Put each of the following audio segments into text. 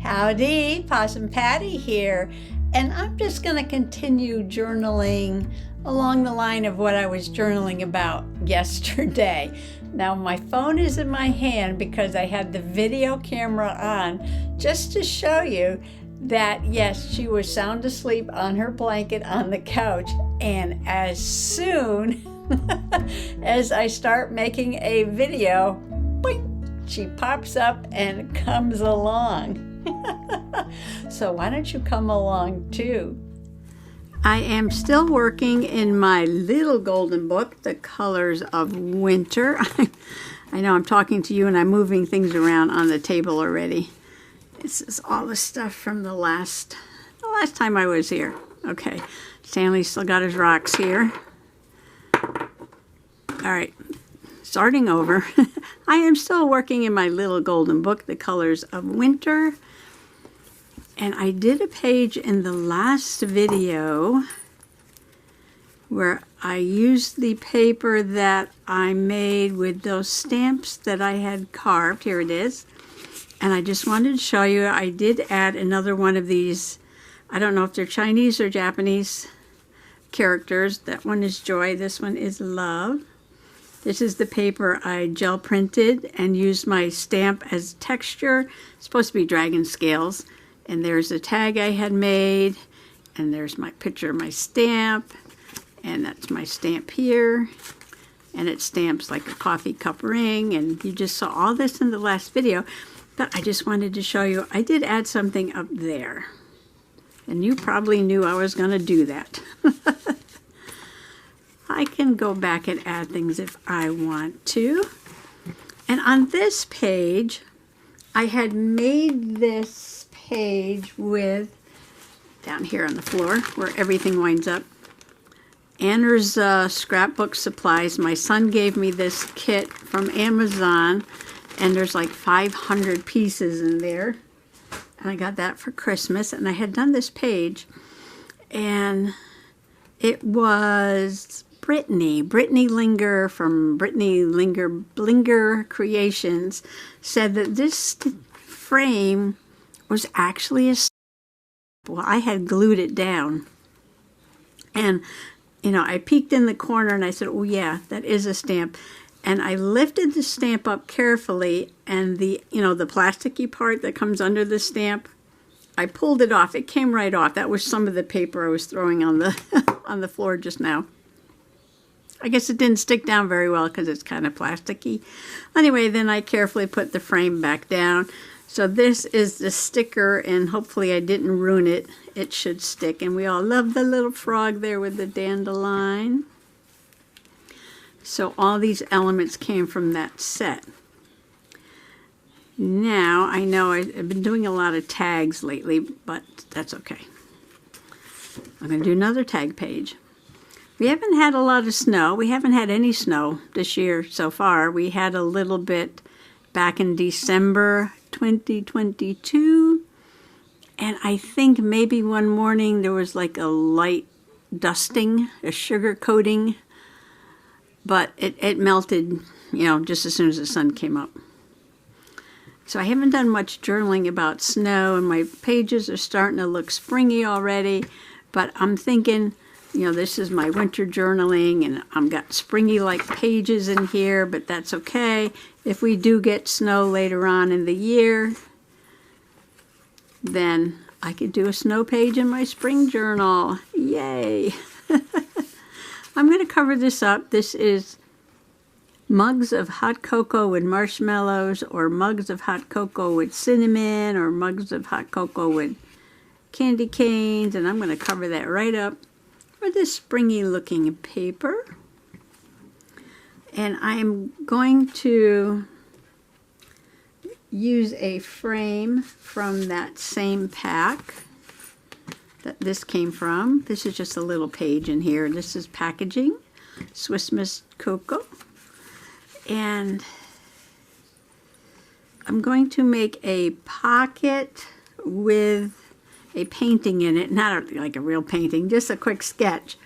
Howdy, Possum Patty here, and I'm just going to continue journaling along the line of what I was journaling about yesterday. Now my phone is in my hand because I had the video camera on just to show you that yes, she was sound asleep on her blanket on the couch, and as soon as I start making a video, boing, she pops up and comes along. So why don't you come along too? I am still working in my little golden book, The Colors of Winter. I know I'm talking to you and I'm moving things around on the table already. This is all the stuff from the last time I was here. Okay, Stanley's still got his rocks here. All right, starting over. I am still working in my little golden book, The Colors of Winter. And I did a page in the last video where I used the paper that I made with those stamps that I had carved. Here it is. And I just wanted to show you, I did add another one of these. I don't know if they're Chinese or Japanese characters. That one is joy. This one is love. This is the paper I gel printed and used my stamp as texture. It's supposed to be dragon scales. And there's a tag I had made, and there's my picture of my stamp, and that's my stamp here, and it stamps like a coffee cup ring, and you just saw all this in the last video, but I just wanted to show you, I did add something up there, and you probably knew I was going to do that. I can go back and add things if I want to, and on this page, I had made this page with, down here on the floor where everything winds up, Anerza scrapbook supplies. My son gave me this kit from Amazon, and there's like 500 pieces in there, and I got that for Christmas. And I had done this page, and it was Brittany Linger from Brittany Blinger Creations said that this frame was actually a stamp. Well, I had glued it down, and I peeked in the corner and I said, oh yeah, that is a stamp. And I lifted the stamp up carefully, and the plasticky part that comes under the stamp, I pulled it off. It came right off. That was some of the paper I was throwing on the on the floor just now. I guess it didn't stick down very well because it's kind of plasticky. Anyway, then I carefully put the frame back down. So this is the sticker, and hopefully I didn't ruin it. It should stick. And we all love the little frog there with the dandelion. So all these elements came from that set. Now, I know I've been doing a lot of tags lately, but that's okay. I'm going to do another tag page. We haven't had a lot of snow. We haven't had any snow this year so far. We had a little bit back in December 2022, and I think maybe one morning there was like a light dusting, a sugar coating, but it melted, just as soon as the sun came up. So I haven't done much journaling about snow, and my pages are starting to look springy already, but I'm thinking, this is my winter journaling, and I've got springy-like pages in here, but that's okay. If we do get snow later on in the year, then I could do a snow page in my spring journal. Yay! I'm going to cover this up. This is mugs of hot cocoa with marshmallows, or mugs of hot cocoa with cinnamon, or mugs of hot cocoa with candy canes, and I'm going to cover that right up with this springy looking paper. And I'm going to use a frame from that same pack that this came from. This is just a little page in here. This is packaging, Swiss Miss Cocoa. And I'm going to make a pocket with a painting in it, not like a real painting, just a quick sketch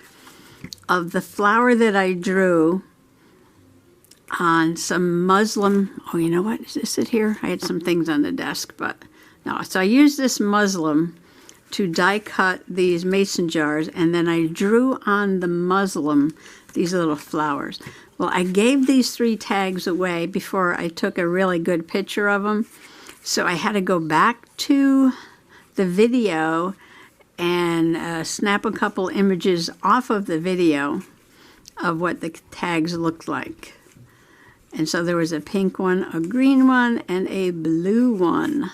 of the flower that I drew on some muslin. Oh, you know what? Is this it here? I had some things on the desk, but Now, so I used this muslin to die cut these mason jars, and then I drew on the muslin these little flowers. Well, I gave these 3 tags away before I took a really good picture of them, so I had to go back to the video and snap a couple images off of the video of what the tags looked like. And so there was a pink one, a green one, and a blue one.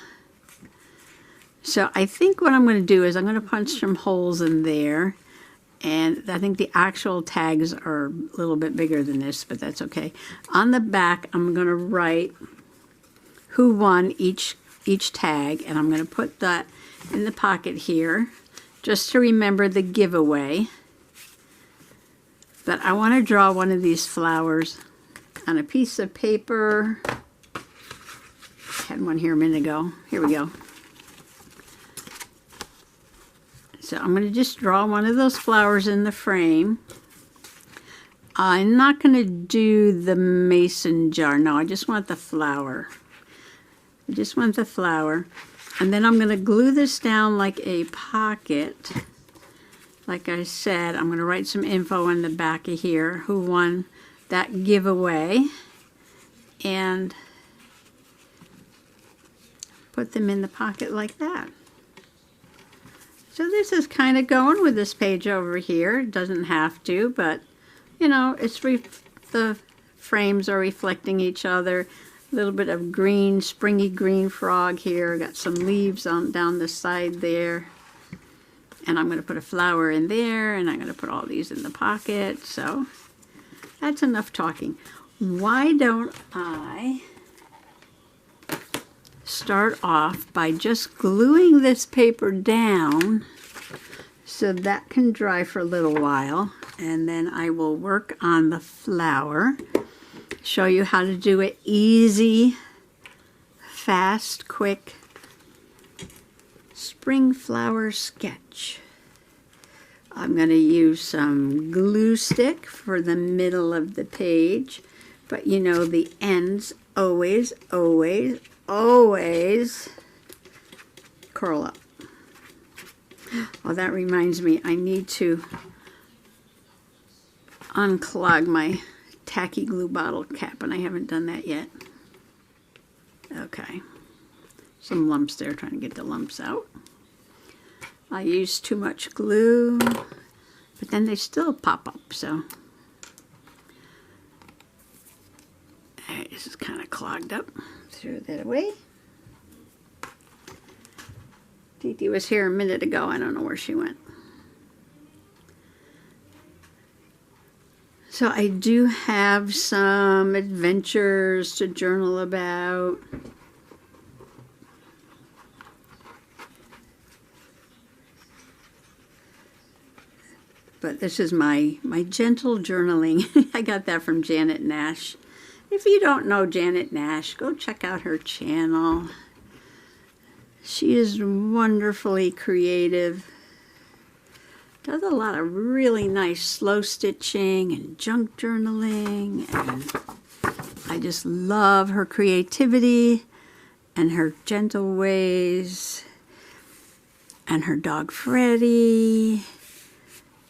So I think what I'm going to do is I'm going to punch some holes in there. And I think the actual tags are a little bit bigger than this, but that's okay. On the back, I'm going to write who won each tag, and I'm going to put that in the pocket here just to remember the giveaway. But I want to draw one of these flowers on a piece of paper. I had one here a minute ago. Here we go. So I'm going to just draw one of those flowers in the frame. I'm not going to do the mason jar. No, I just want the flower. I just want the flower. And then I'm going to glue this down like a pocket. Like I said, I'm going to write some info on the back of here, who won that giveaway. And put them in the pocket like that. So this is kind of going with this page over here. It doesn't have to, but, you know, it's the frames are reflecting each other. A little bit of green, springy green frog here. Got some leaves down the side there. And I'm going to put a flower in there, and I'm going to put all these in the pocket. So that's enough talking. Why don't I start off by just gluing this paper down so that can dry for a little while, and then I will work on the flower, show you how to do it easy, fast, quick spring flower sketch. I'm going to use some glue stick for the middle of the page, but you know the ends always curl up. Oh, that reminds me, I need to unclog my tacky glue bottle cap, and I haven't done that yet. Okay, some lumps there, trying to get the lumps out. I used too much glue, but then they still pop up, so. All right, this is kind of clogged up. Throw that away. Titi was here a minute ago. I don't know where she went. So I do have some adventures to journal about. But this is my gentle journaling. I got that from Janet Nash. If you don't know Janet Nash, go check out her channel. She is wonderfully creative. Does a lot of really nice slow stitching and junk journaling. And I just love her creativity and her gentle ways. And her dog Freddie.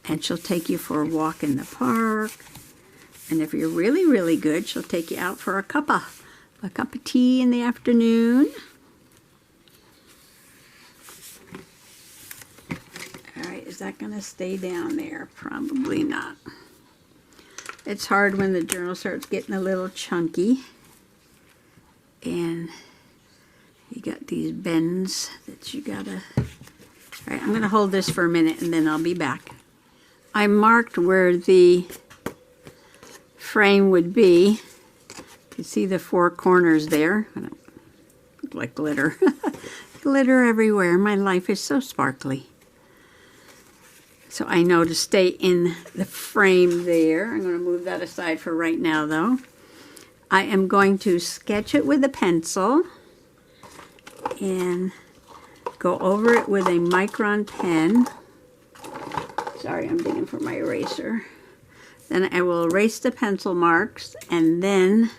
And she'll take you for a walk in the park. And if you're really, really good, she'll take you out for a cup of tea in the afternoon. All right, is that going to stay down there? Probably not. It's hard when the journal starts getting a little chunky. And you got these bends that you gotta... All right, I'm going to hold this for a minute and then I'll be back. I marked where the frame would be. You can see the 4 corners there. I don't look like glitter. Glitter everywhere. My life is so sparkly. So I know to stay in the frame there. I'm going to move that aside for right now, though. I am going to sketch it with a pencil and go over it with a micron pen. Sorry, I'm digging for my eraser. Then I will erase the pencil marks, and then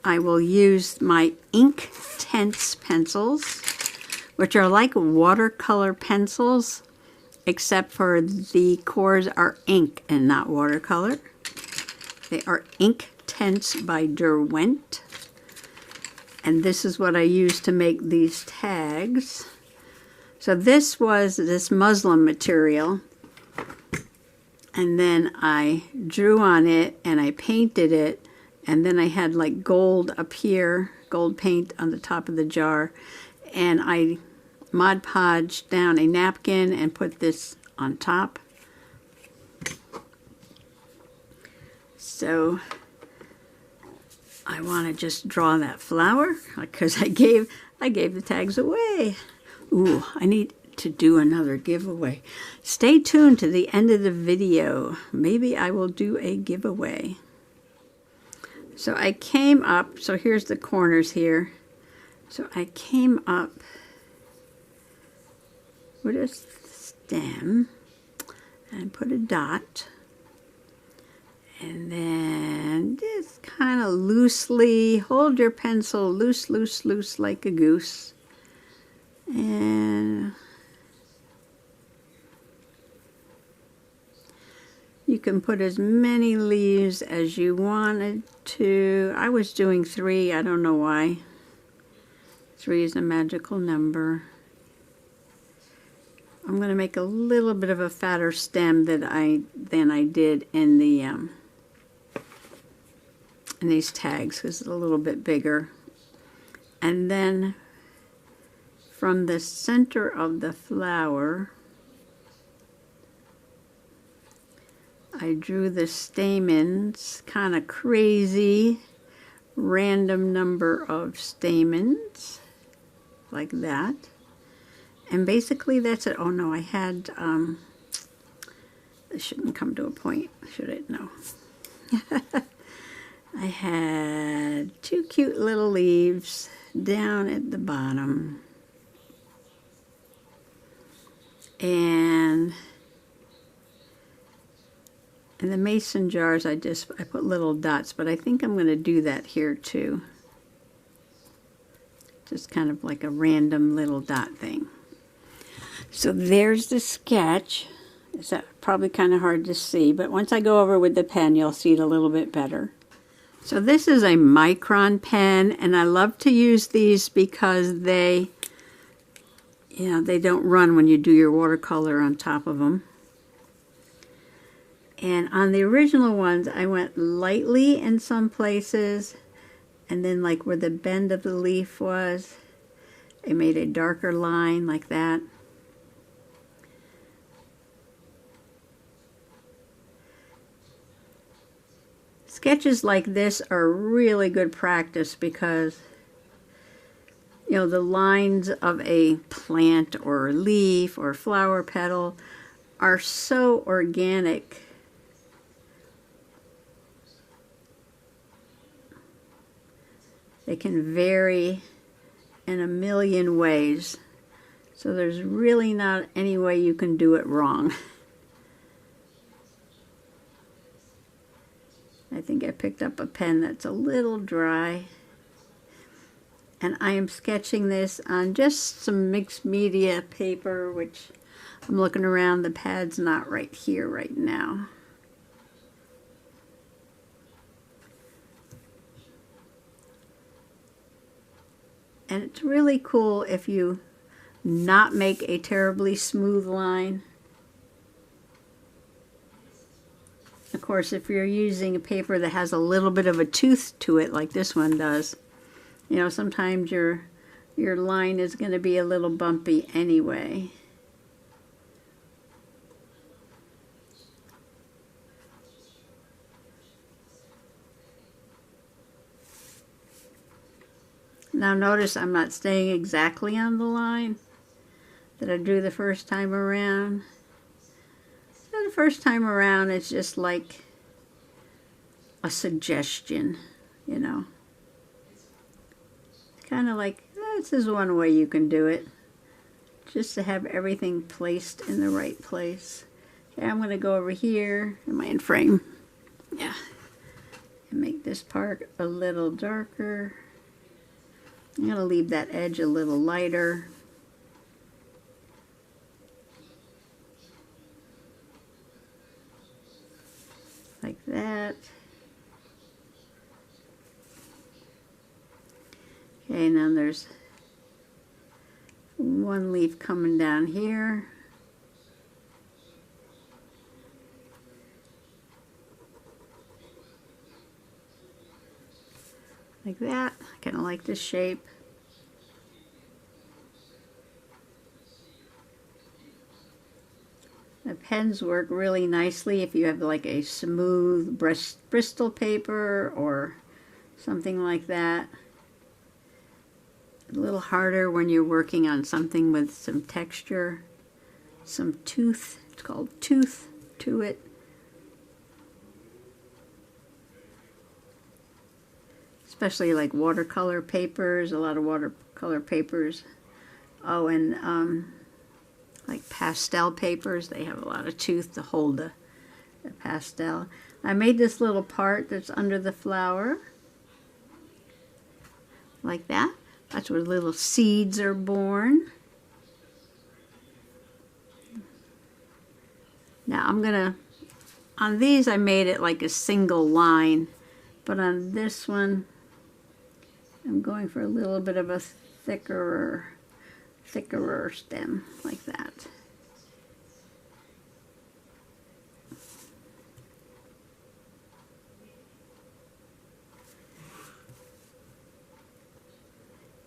I will use my ink tense pencils. which are like watercolor pencils, except for the cores are ink and not watercolor. They are Ink Tints by Derwent. And this is what I use to make these tags. So this was this muslin material. And then I drew on it and I painted it. And then I had like gold up here, gold paint on the top of the jar. And I Mod Podged down a napkin and put this on top. So I want to just draw that flower because I gave the tags away. Ooh, I need to do another giveaway. Stay tuned to the end of the video. Maybe I will do a giveaway. So I came up, so here's the corners here. So I came up with a stem and put a dot. And then just kind of loosely, hold your pencil loose, loose, loose like a goose. And you can put as many leaves as you wanted to. I was doing 3, I don't know why. 3 is a magical number. I'm going to make a little bit of a fatter stem than I did in the in these tags because it's a little bit bigger. And then from the center of the flower, I drew the stamens, kind of crazy, random number of stamens, like that. And basically that's it. Oh no, I had, this shouldn't come to a point, should it? No. I had 2 cute little leaves down at the bottom. And in the mason jars, I put little dots, but I think I'm going to do that here too. Just kind of like a random little dot thing. So there's the sketch. It's probably kind of hard to see, but once I go over with the pen, you'll see it a little bit better. So this is a micron pen, and I love to use these because they, they don't run when you do your watercolor on top of them. And on the original ones, I went lightly in some places, and then like where the bend of the leaf was, I made a darker line like that. Sketches like this are really good practice because, the lines of a plant or leaf or flower petal are so organic. They can vary in a million ways. So there's really not any way you can do it wrong. I think I picked up a pen that's a little dry. And I am sketching this on just some mixed media paper, which I'm looking around, the pad's not right here right now. And it's really cool if you not make a terribly smooth line. Of course, if you're using a paper that has a little bit of a tooth to it, like this one does, sometimes your line is going to be a little bumpy anyway. Now notice I'm not staying exactly on the line that I drew the first time around. So the first time around it's just like a suggestion, Kind of like, this is one way you can do it. Just to have everything placed in the right place. Okay, I'm going to go over here. Am I in frame? Yeah. And make this part a little darker. I'm going to leave that edge a little lighter. like that. Okay, now there's one leaf coming down here. Like that. I kind of like this shape. The pens work really nicely if you have like a smooth Bristol paper or something like that. A little harder when you're working on something with some texture, some tooth. It's called tooth to it. Especially like watercolor papers, a lot of watercolor papers. Oh, and like pastel papers, they have a lot of tooth to hold the pastel. I made this little part that's under the flower, like that. That's where little seeds are born. Now I'm gonna, on these I made it like a single line, but on this one I'm going for a little bit of a thicker stem, like that.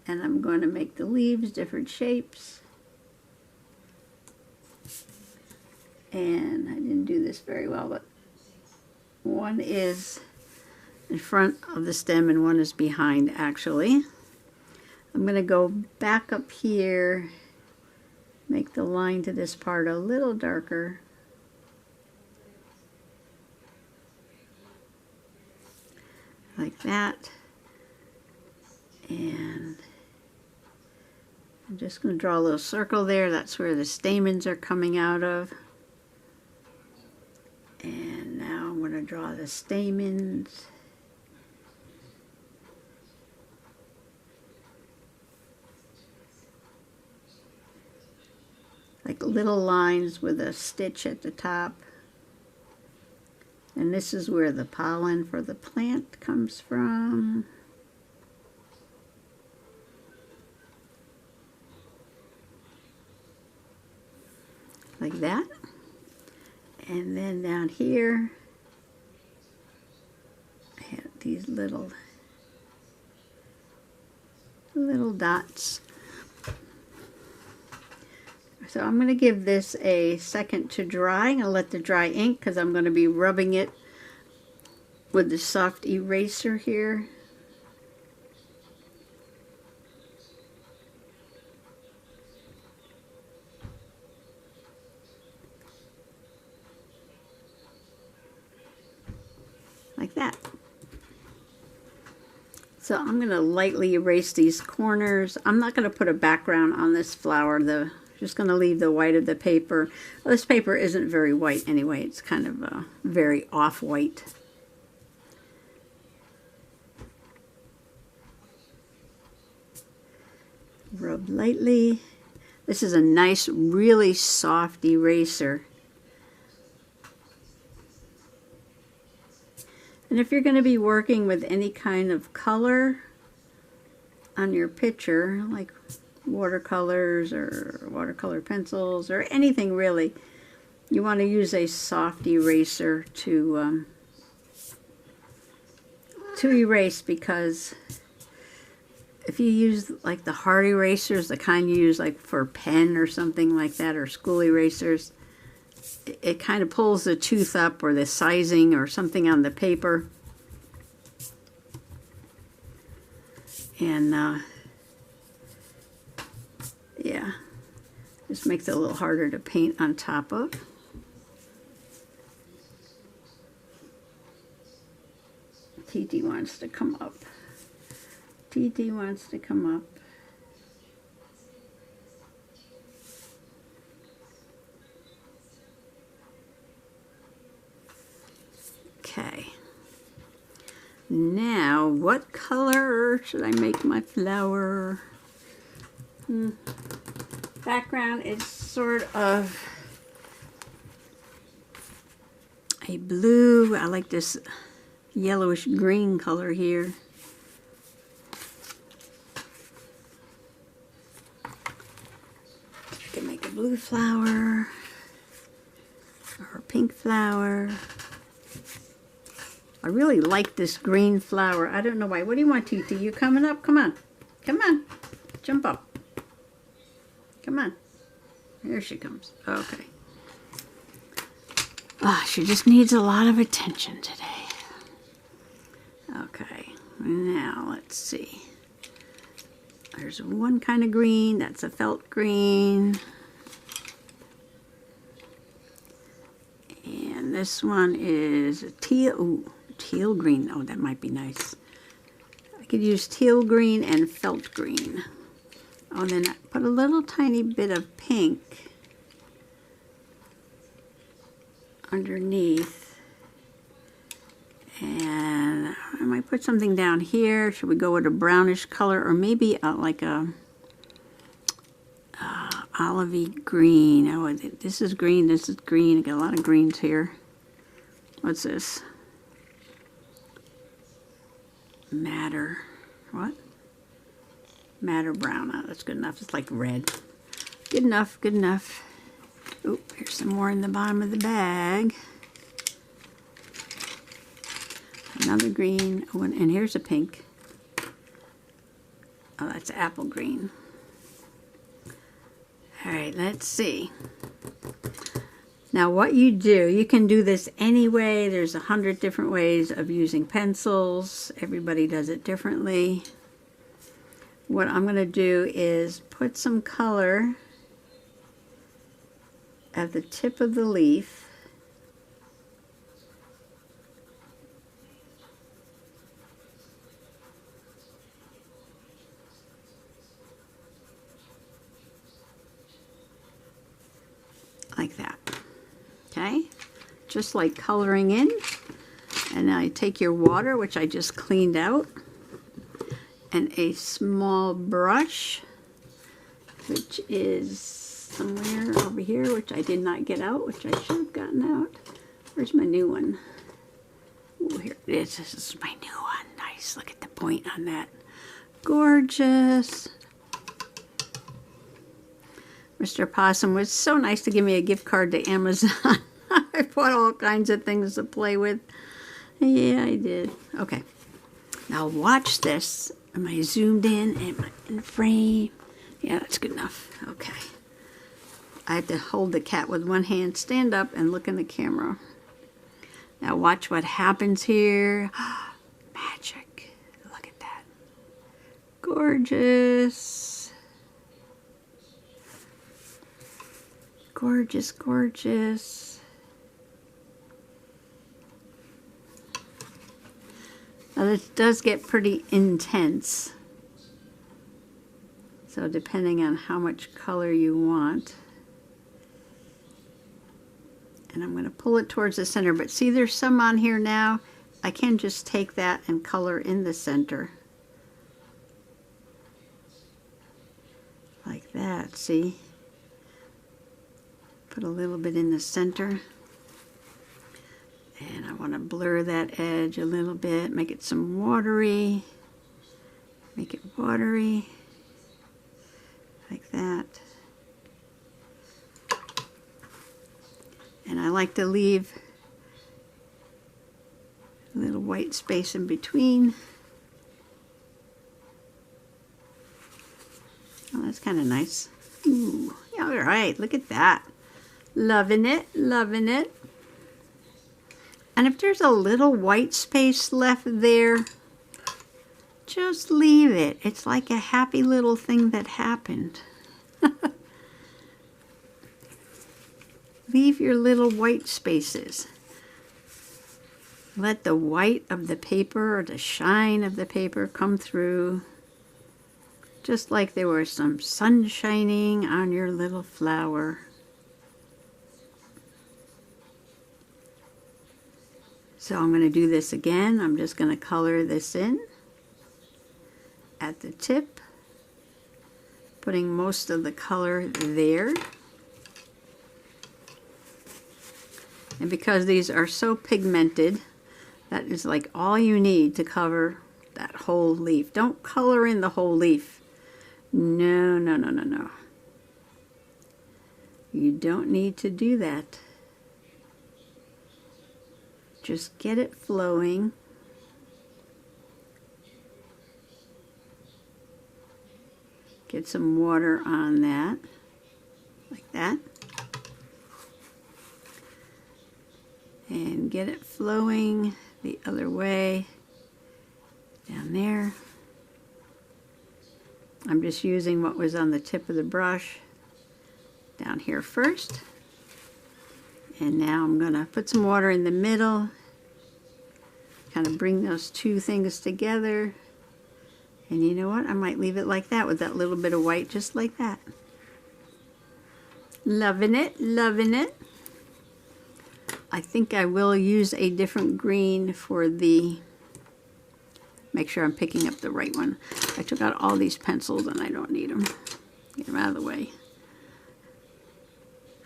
And I'm going to make the leaves different shapes. And I didn't do this very well, but one is in front of the stem and one is behind, actually. I'm going to go back up here, make the line to this part a little darker. Like that. And I'm just going to draw a little circle there. That's where the stamens are coming out of. And now I'm going to draw the stamens. Like little lines with a stitch at the top. And this is where the pollen for the plant comes from. Like that. And then down here, I have these little dots. So I'm going to give this a second to dry. I'm going to let the dry ink because I'm going to be rubbing it with the soft eraser here. Like that. So I'm going to lightly erase these corners. I'm not going to put a background on this flower. Just going to leave the white of the paper. Well, this paper isn't very white anyway. It's kind of very off-white. Rub lightly. This is a nice, really soft eraser. And if you're going to be working with any kind of color on your picture, like watercolors or watercolor pencils or anything really, you want to use a soft eraser to erase, because if you use like the hard erasers, the kind you use like for a pen or something like that, or school erasers, it kind of pulls the tooth up or the sizing or something on the paper. And yeah, just makes it a little harder to paint on top of. TT wants to come up. TT wants to come up. Okay. Now, what color should I make my flower? Background is sort of, I a blue. I like this yellowish green color here. I can make a blue flower or a pink flower. I really like this green flower. I don't know why. What do you want, Tote? You coming up? Come on. Come on. Jump up. Come on. Here she comes. Okay. Ah, she just needs a lot of attention today. Okay. Now, let's see. There's one kind of green. That's a felt green. And this one is a teal. Ooh, teal green. Oh, that might be nice. I could use teal green and felt green. Oh, and then I put a little tiny bit of pink underneath. And I might put something down here. Should we go with a brownish color, or maybe like a olivey green? Oh, this is green. This is green. I got a lot of greens here. What's this? Madder. What? Madder brown. Oh, that's good enough. It's like red. Good enough. Good enough. Oh, here's some more in the bottom of the bag. Another green. Oh, and here's a pink. Oh, that's apple green. All right, let's see. Now what you do, you can do this anyway. There's 100 different ways of using pencils. Everybody does it differently. What I'm going to do is put some color at the tip of the leaf. Like that. Okay? Just like coloring in. And now you take your water, which I just cleaned out, and a small brush, which is somewhere over here, which I did not get out, which I should have gotten out. Where's my new one? Oh, here it is. This is my new one. Nice. Look at the point on that. Gorgeous. Mr. Possum was so nice to give me a gift card to Amazon. I bought all kinds of things to play with. Yeah, I did. Okay. Now watch this. Am I zoomed in? Am I in frame? Yeah, that's good enough. Okay. I have to hold the cat with one hand, stand up, and look in the camera. Now watch what happens here. Magic. Look at that. Gorgeous. Gorgeous, gorgeous. Now this does get pretty intense. So depending on how much color you want. And I'm going to pull it towards the center, but see there's some on here now. I can just take that and color in the center. Like that, see? Put a little bit in the center. And I want to blur that edge a little bit, make it some watery. Make it watery. Like that. And I like to leave a little white space in between. Oh, that's kind of nice. Ooh, all right, look at that. Loving it, loving it. And if there's a little white space left there, just leave it. It's like a happy little thing that happened. Leave your little white spaces. Let the white of the paper or the shine of the paper come through. Just like there was some sun shining on your little flower. So I'm going to do this again. I'm just going to color this in at the tip, putting most of the color there. And because these are so pigmented, that is like all you need to cover that whole leaf. Don't color in the whole leaf. No, no, no, no, no. You don't need to do that. Just get it flowing. Get some water on that, like that. And get it flowing the other way, down there. I'm just using what was on the tip of the brush down here first. And now I'm gonna put some water in the middle, kind of bring those two things together. And you know what? I might leave it like that with that little bit of white, just like that. Loving it, loving it. I think I will use a different green for the, make sure I'm picking up the right one. I took out all these pencils and I don't need them. Get them out of the way.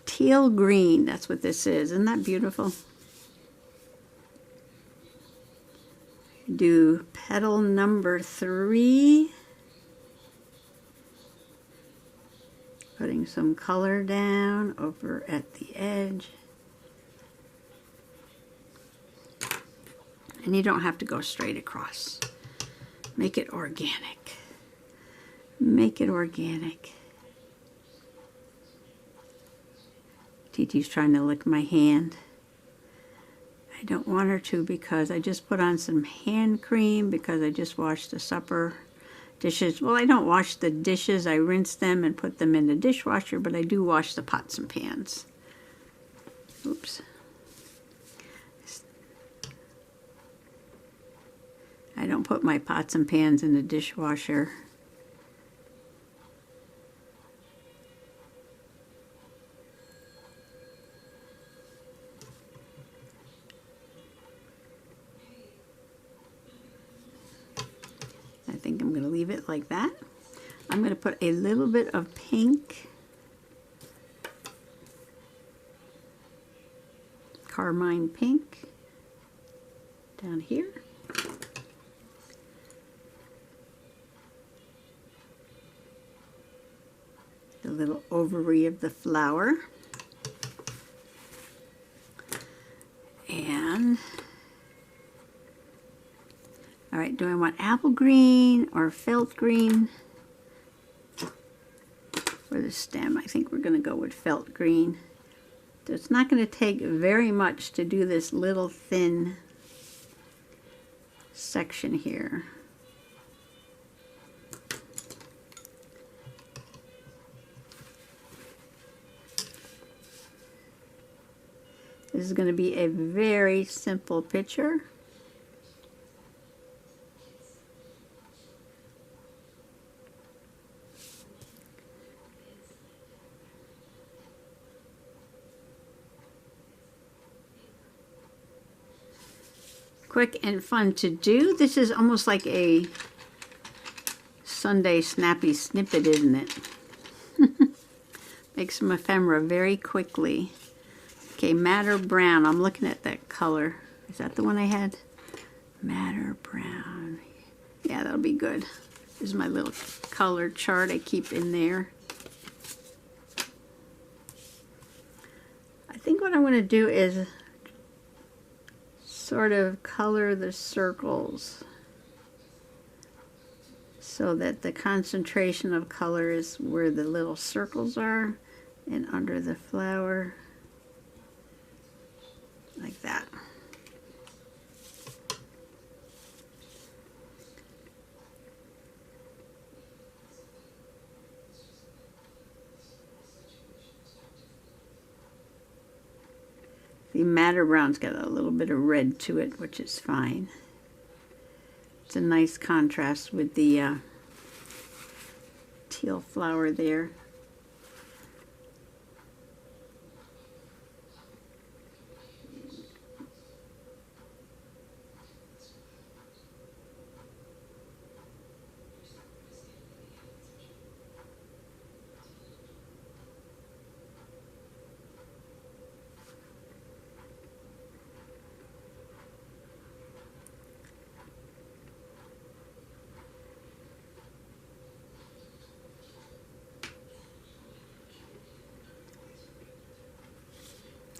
Teal green, that's what this is. Isn't that beautiful? Do petal number 3. Putting some color down over at the edge. And you don't have to go straight across. Make it organic. Make it organic. Titi's trying to lick my hand. I don't want her to because I just put on some hand cream because I just washed the supper dishes. Well, I don't wash the dishes. I rinse them and put them in the dishwasher, but I do wash the pots and pans. Oops. I don't put my pots and pans in the dishwasher. I think I'm going to leave it like that. I'm going to put a little bit of pink, carmine pink, down here. The little ovary of the flower. And all right, do I want apple green or felt green for the stem? I think we're going to go with felt green. So it's not going to take very much to do this little thin section here. This is going to be a very simple picture. Quick and fun to do. This is almost like a Sunday snappy snippet, isn't it? Make some ephemera very quickly. Okay, madder brown. I'm looking at that color. Is that the one I had? Madder brown. Yeah, that'll be good. This is my little color chart I keep in there. I think what I'm going to do is sort of color the circles so that the concentration of color is where the little circles are and under the flower, like that. The madder brown's got a little bit of red to it, which is fine. It's a nice contrast with the teal flower there.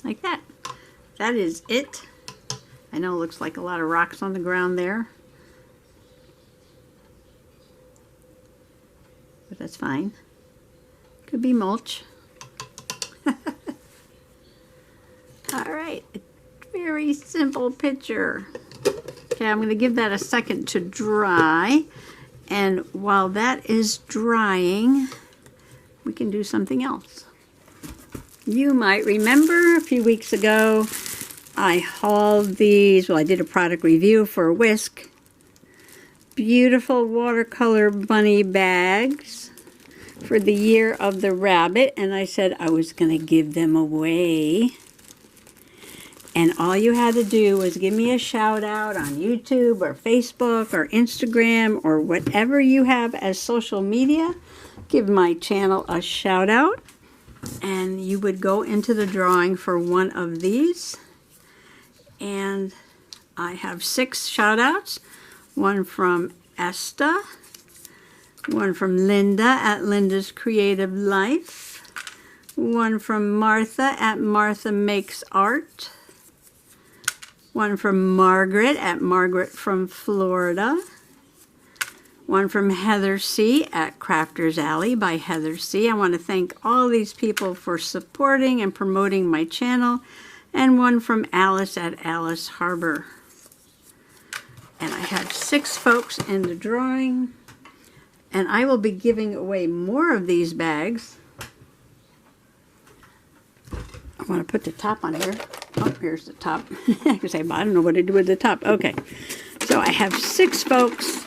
like that. That is it. I know it looks like a lot of rocks on the ground there, but that's fine. Could be mulch. All right, a very simple picture. Okay, I'm going to give that a second to dry, and while that is drying, we can do something else. You might remember a few weeks ago, I hauled these, well, I did a product review for Whisk. Beautiful watercolor bunny bags for the year of the rabbit, and I said I was going to give them away. And all you had to do was give me a shout out on YouTube or Facebook or Instagram or whatever you have as social media. Give my channel a shout out, and you would go into the drawing for one of these. And I have 6 shout outs. One from Esta, one from Linda at Linda's Creative Life, one from Martha at Martha Makes Art, one from Margaret at Margaret from Florida, one from Heather C. at Crafter's Alley by Heather C. I want to thank all these people for supporting and promoting my channel, and one from Alice at Alice Harbor. And I have 6 folks in the drawing, and I will be giving away more of these bags. I want to put the top on here. Oh, here's the top. I can say, but I don't know what to do with the top. Okay, so I have 6 folks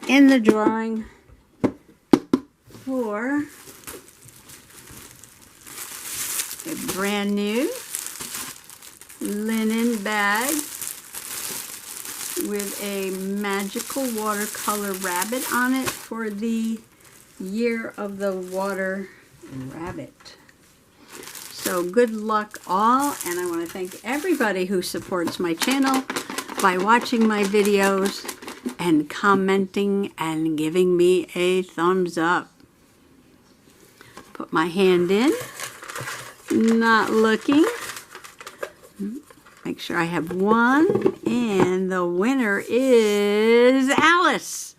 in the drawing for a brand new linen bag with a magical watercolor rabbit on it for the year of the water rabbit. So good luck all, and I want to thank everybody who supports my channel by watching my videos and commenting and giving me a thumbs up. Put my hand in, not looking. Make sure I have one, and the winner is Alice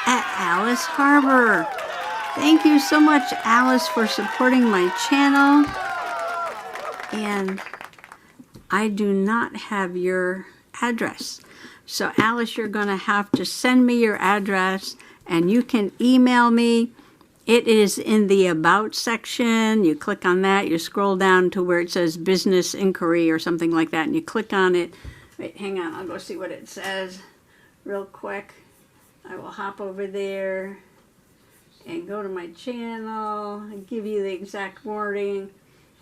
at Alice Harbor. Thank you so much, Alice, for supporting my channel. And I do not have your address. So Alice, you're going to have to send me your address, and you can email me. It is in the About section. You click on that, you scroll down to where it says Business Inquiry or something like that, and you click on it. Wait, hang on, I'll go see what it says real quick. I will hop over there and go to my channel and give you the exact wording.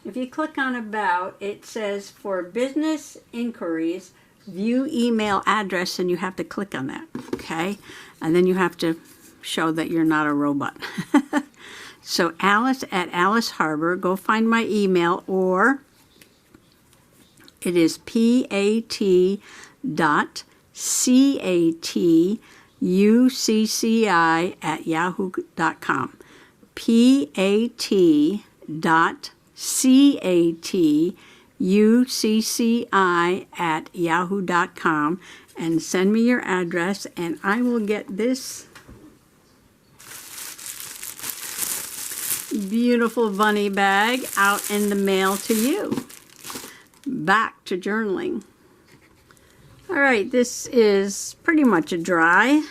If you click on About, it says for business inquiries, view email address, and you have to click on that, okay? And then you have to show that you're not a robot. So Alice at Alice Harbor, go find my email, or it is pat.catUcci@yahoo.com. pat.catUcci@yahoo.com, and send me your address, and I will get this beautiful bunny bag out in the mail to you. Back to journaling. All right, this is pretty much a dry.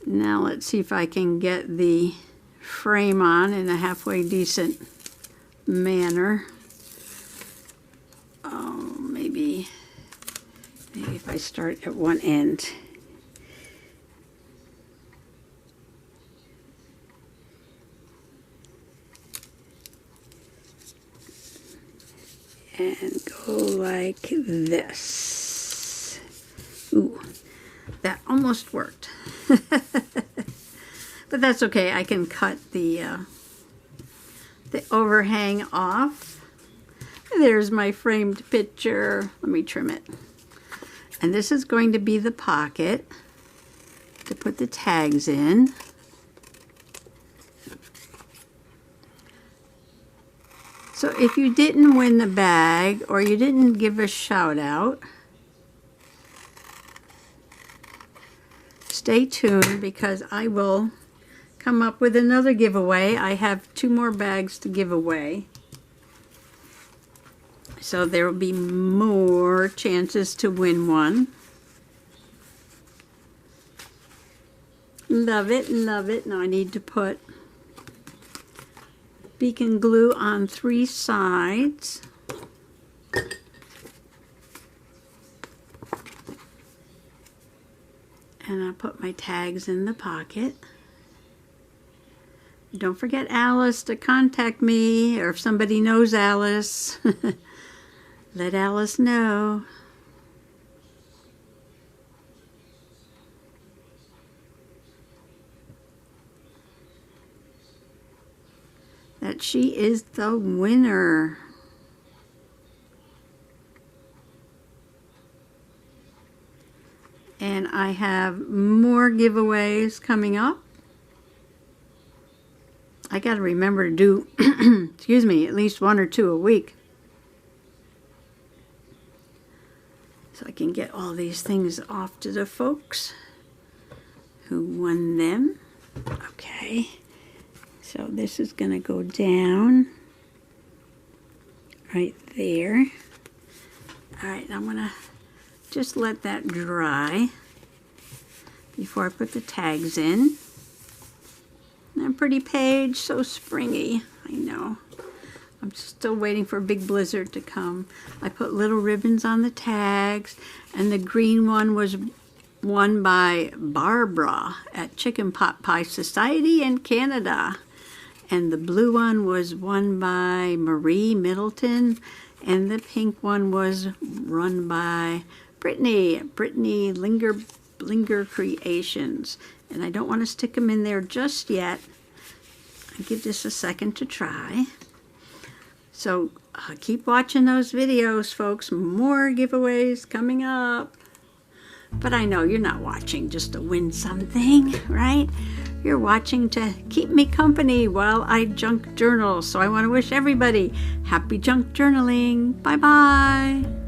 Now let's see if I can get the frame on in a halfway decent manner. Oh, maybe if I start at one end. And go like this. Ooh, that almost worked. But that's okay. I can cut the overhang off. There's my framed picture. Let me trim it. And this is going to be the pocket to put the tags in. So if you didn't win the bag or you didn't give a shout out, stay tuned because I will come up with another giveaway. I have 2 more bags to give away. So there will be more chances to win one. Love it, love it. Now I need to put beacon glue on 3 sides. And I'll put my tags in the pocket. Don't forget Alice to contact me, or if somebody knows Alice, let Alice know. That she is the winner. And I have more giveaways coming up. I got to remember to do, excuse me, at least 1 or 2 a week. So I can get all these things off to the folks who won them. Okay. So this is going to go down right there. All right, I'm going to just let that dry before I put the tags in. And a pretty page, so springy. I know. I'm still waiting for a big blizzard to come. I put little ribbons on the tags, and the green one was won by Barbara at Chicken Pot Pie Society in Canada. And the blue one was won by Marie Middleton, and the pink one was run by Brittany Linger Creations. And I don't want to stick them in there just yet. I'll give this a second to try. So keep watching those videos, folks. More giveaways coming up. But I know you're not watching just to win something, right? You're watching to keep me company while I junk journal. So I want to wish everybody happy junk journaling. Bye-bye.